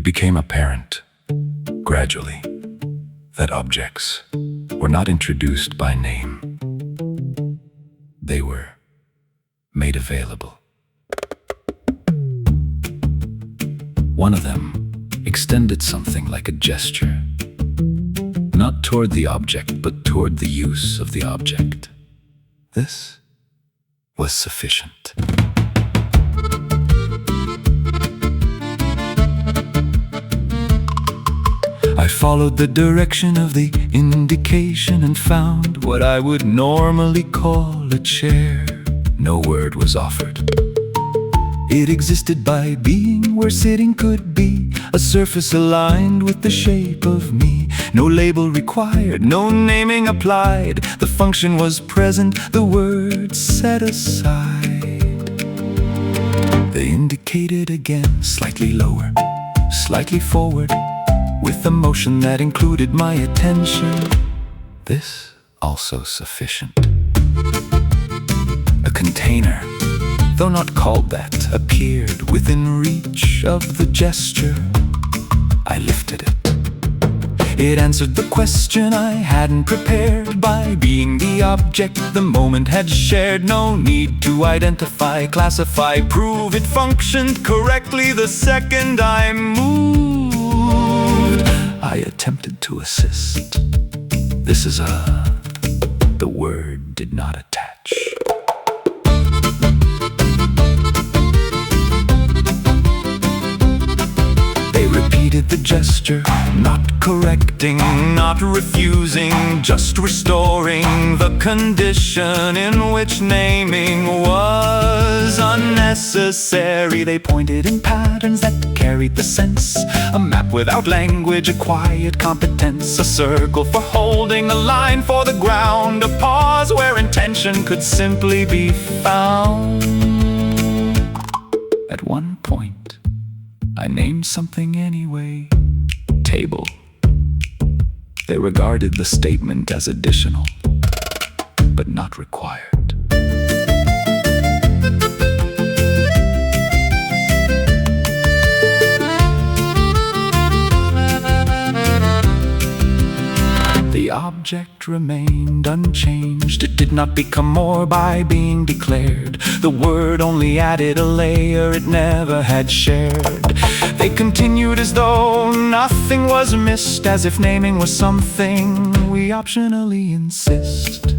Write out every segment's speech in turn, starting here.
became apparent, gradually, that objects were not introduced by name. They were made available. One of them extended something like a gesture, not toward the object, but toward the use of the object. This was sufficient. I followed the direction of the indication and found what I would normally call a chair. No word was offered. It existed by being where sitting could be, a surface aligned with the shape of me. No label required, no naming applied. The function was present, the word set aside. They indicated again, slightly lower, slightly forward, with a motion that included my attention. This also sufficient. A container, though not called that, appeared within reach of the gesture. I lifted it. It answered the question I hadn't prepared. By being the object the moment had shared, no need to identify, classify, prove it functioned correctly the second I moved. I attempted to assist. The word did not attach. They repeated the gesture, not correcting, not refusing, just restoring the condition in which naming was unnecessary. They pointed in patterns that carried the sense, a map without language, a quiet competence, a circle for holding, a line for the ground, a pause where intention could simply be found. At one point, I named something anyway. Table. They regarded the statement as additional, but not required. The object remained unchanged. It did not become more by being declared. The word only added a layer it never had shared. They continued as though nothing was missed, as if naming was something we optionally insist.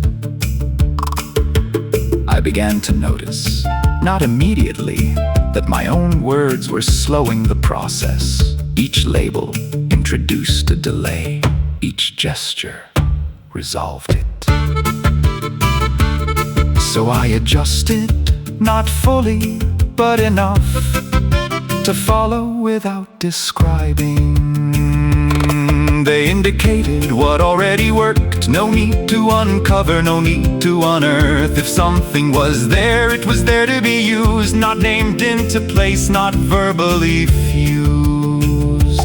I began to notice, not immediately, that my own words were slowing the process. Each label introduced a delay. Each gesture resolved it. So I adjusted, not fully, but enough to follow without describing. They indicated what already worked. No need to uncover, no need to unearth. If something was there, it was there to be used, not named into place, not verbally fused.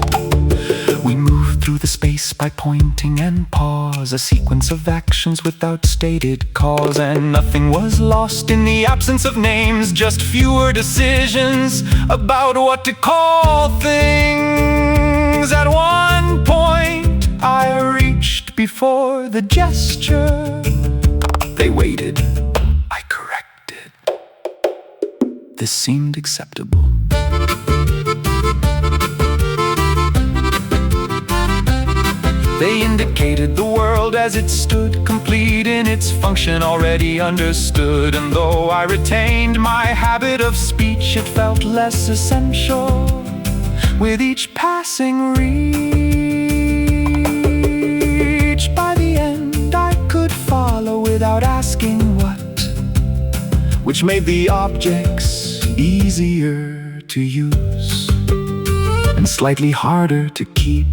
We moved through the space by pointing and pause, a sequence of actions without stated cause. And nothing was lost in the absence of names, just fewer decisions about what to call things. At one point I reached before the gesture. They waited, I corrected. This seemed acceptable. They indicated the world as it stood, complete in its function, already understood. And though I retained my habit of speech, it felt less essential with each passing reach. By the end I could follow without asking what, which made the objects easier to use and slightly harder to keep.